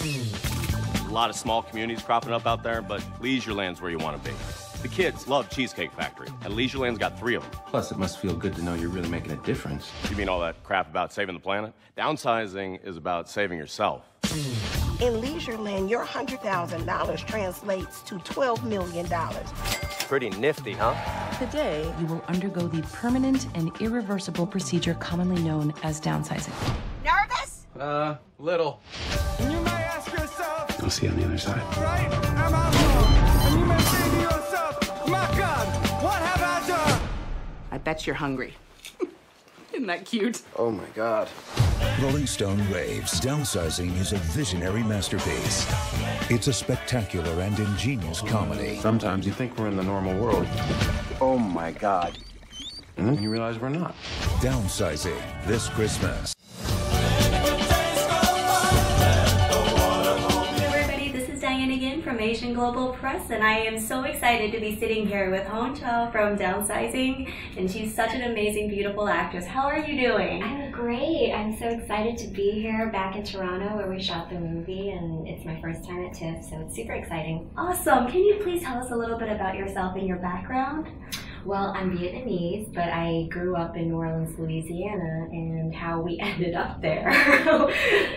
A lot of small communities cropping up out there, but Leisureland's where you want to be. The kids love Cheesecake Factory, and Leisureland's got 3 of them. Plus, it must feel good to know you're really making a difference. You mean all that crap about saving the planet? Downsizing is about saving yourself. In Leisureland, your $100,000 translates to $12 million. Pretty nifty, huh? Today, you will undergo the permanent and irreversible procedure commonly known as downsizing. Nervous? Little. And you may ask yourself, I'll see you on the other side. right, am I wrong? And you may say to yourself, my God, what have I done? I bet you're hungry. Isn't that cute? Oh my God. Rolling Stone raves Downsizing is a visionary masterpiece. It's a spectacular and ingenious comedy. Sometimes you think we're in the normal world. Oh my God. And then you realize we're not. Downsizing this Christmas. Diana Yin from Asian Global Press, and I am so excited to be sitting here with Chau from Downsizing, and she's such an amazing, beautiful actress. How are you doing? I'm great. I'm so excited to be here back in Toronto where we shot the movie, and it's my first time at TIFF, so it's super exciting. Awesome. Can you please tell us a little bit about yourself and your background? Well, I'm Vietnamese, but I grew up in New Orleans, Louisiana, and how we ended up there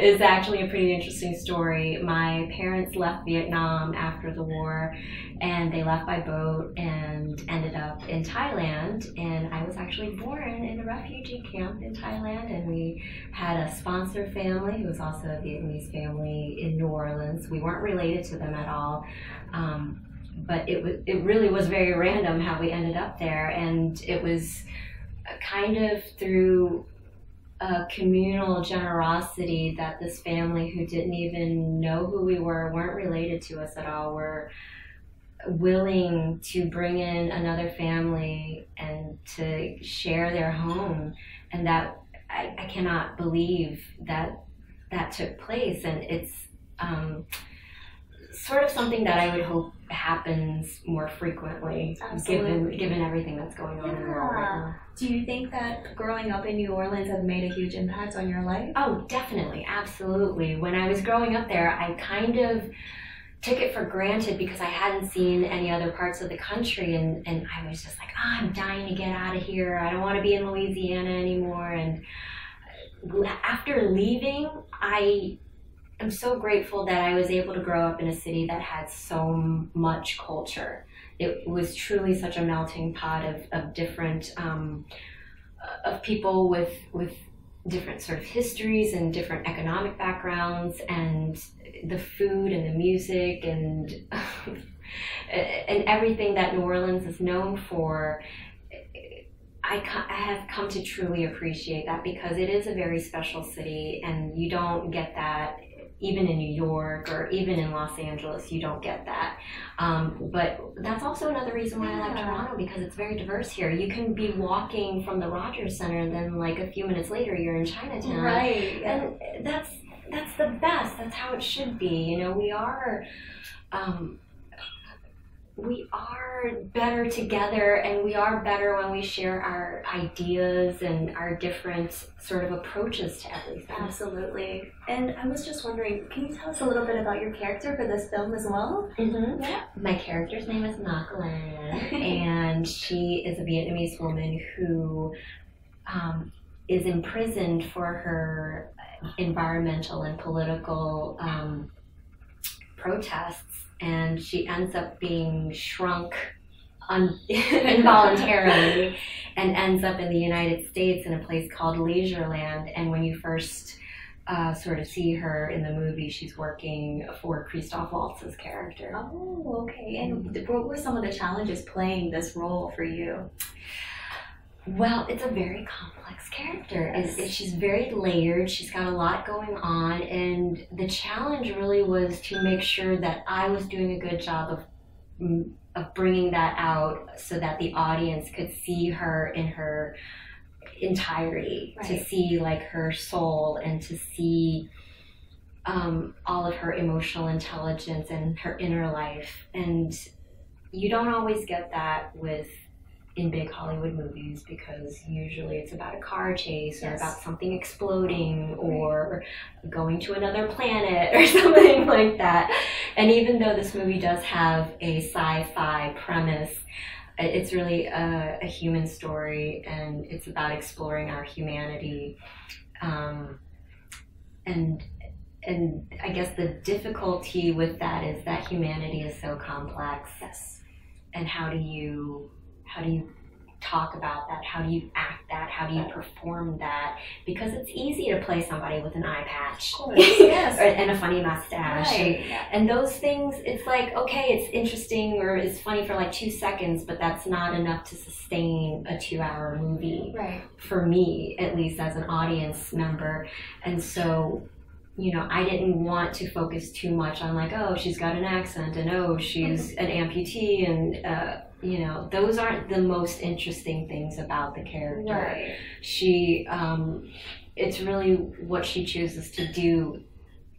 is actually a pretty interesting story. My parents left Vietnam after the war, and they left by boat and ended up in Thailand, and I was actually born in a refugee camp in Thailand, and we had a sponsor family who was also a Vietnamese family in New Orleans. We weren't related to them at all. But it really was very random how we ended up there, and it was kind of through a communal generosity that this family, who didn't even know who we were, weren't related to us at all, were willing to bring in another family and to share their home, and that I cannot believe that that took place, and it's sort of something that I would hope happens more frequently, given everything that's going on in the world right now. Do you think that growing up in New Orleans has made a huge impact on your life? Oh, definitely, absolutely. When I was growing up there, I kind of took it for granted because I hadn't seen any other parts of the country, and I was just like, oh, I'm dying to get out of here. I don't want to be in Louisiana anymore. And after leaving, I'm so grateful that I was able to grow up in a city that had so much culture. It was truly such a melting pot of different, of people with different sort of histories and different economic backgrounds, and the food and the music and and everything that New Orleans is known for. I have come to truly appreciate that, because it is a very special city, and you don't get that even in New York or even in Los Angeles. You don't get that. But that's also another reason why I like Toronto, because it's very diverse here. You can be walking from the Rogers Center, and then like a few minutes later you're in Chinatown. Right. And that's the best. That's how it should be. You know, we are better together, and we are better when we share our ideas and our different sort of approaches to everything. Absolutely. And I was just wondering, can you tell us a little bit about your character for this film as well? Mm-hmm. Yeah. My character's name is Nakalan, and she is a Vietnamese woman who is imprisoned for her environmental and political protests, and she ends up being shrunk involuntarily and ends up in the United States in a place called Leisureland. And when you first sort of see her in the movie, she's working for Christoph Waltz's character. Oh, okay. And what were some of the challenges playing this role for you? Well, it's a very complex character. She's very layered. She's got a lot going on, and the challenge really was to make sure that I was doing a good job of bringing that out so that the audience could see her in her entirety, right. To see like her soul, and to see all of her emotional intelligence and her inner life. And you don't always get that in big Hollywood movies, because usually it's about a car chase, yes, or about something exploding or going to another planet or something. like that. And even though this movie does have a sci-fi premise, it's really a human story, and it's about exploring our humanity. And I guess the difficulty with that is that humanity is so complex. Yes. And how do you talk about that? How do you act that? How do you perform that? Because it's easy to play somebody with an eye patch, Of course, yes. and a funny mustache, Right. and those things. It's like, okay, it's interesting or it's funny for like 2 seconds, but that's not enough to sustain a 2-hour movie. Right. For me, at least as an audience member, and so. You know, I didn't want to focus too much on like, oh, she's got an accent, and oh, she's an amputee, and you know, those aren't the most interesting things about the character. Right. She, it's really what she chooses to do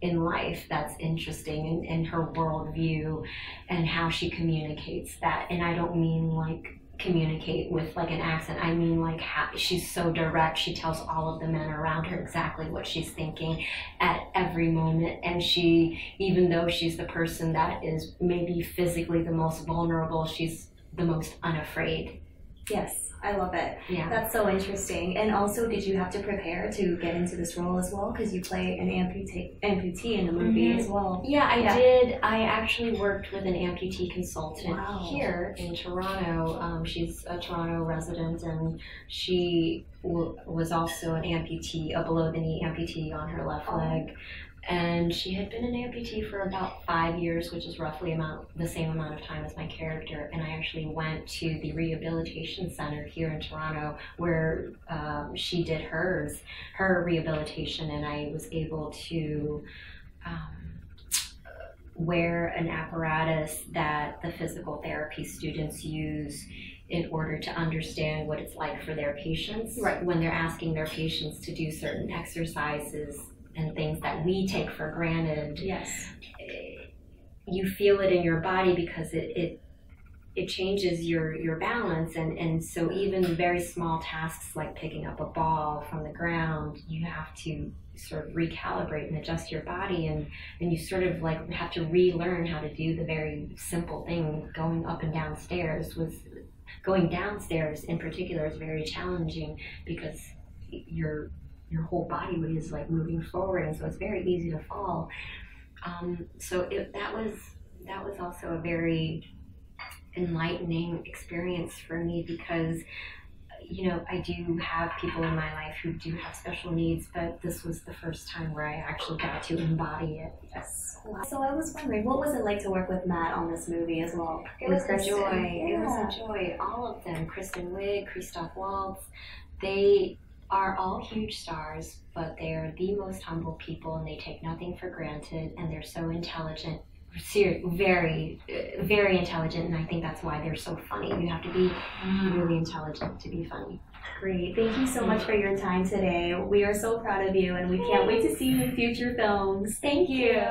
in life that's interesting, and her worldview and how she communicates that. And I don't mean like communicate with like an accent. I mean like how she's so direct. She tells all of the men around her exactly what she's thinking at every moment. And she, even though she's the person that is maybe physically the most vulnerable, she's the most unafraid. Yes, I love it. Yeah. That's so interesting. And also, did you have to prepare to get into this role as well? Because you play an amputee in the movie as well. Yeah, I did. I actually worked with an amputee consultant here in Toronto. She's a Toronto resident, and she was also an amputee, a below-the-knee amputee on her left leg. And she had been an amputee for about 5 years, which is roughly the same amount of time as my character. And I actually went to the rehabilitation center here in Toronto where she did her rehabilitation, and I was able to wear an apparatus that the physical therapy students use in order to understand what it's like for their patients when they're asking their patients to do certain exercises and things that we take for granted. Yes. You feel it in your body because it changes your balance, and so even very small tasks like picking up a ball from the ground, you have to sort of recalibrate and adjust your body, and you sort of like have to relearn how to do the very simple thing. Going up and down stairs going downstairs in particular is very challenging because your whole body weight is like moving forward, and so it's very easy to fall. So that was also a very enlightening experience for me because, you know, I do have people in my life who do have special needs, but this was the first time where I actually got to embody it. Yes. So I was wondering, what was it like to work with Matt on this movie as well? It was a joy. Yeah. It was a joy. All of them, Kristen Wiig, Christoph Waltz, they are all huge stars, but they're the most humble people, and they take nothing for granted, and they're so intelligent, very, very intelligent, and I think that's why they're so funny. You have to be really intelligent to be funny. Great. Thank you so much for your time today. We are so proud of you, and we can't wait to see you in future films. Thank you.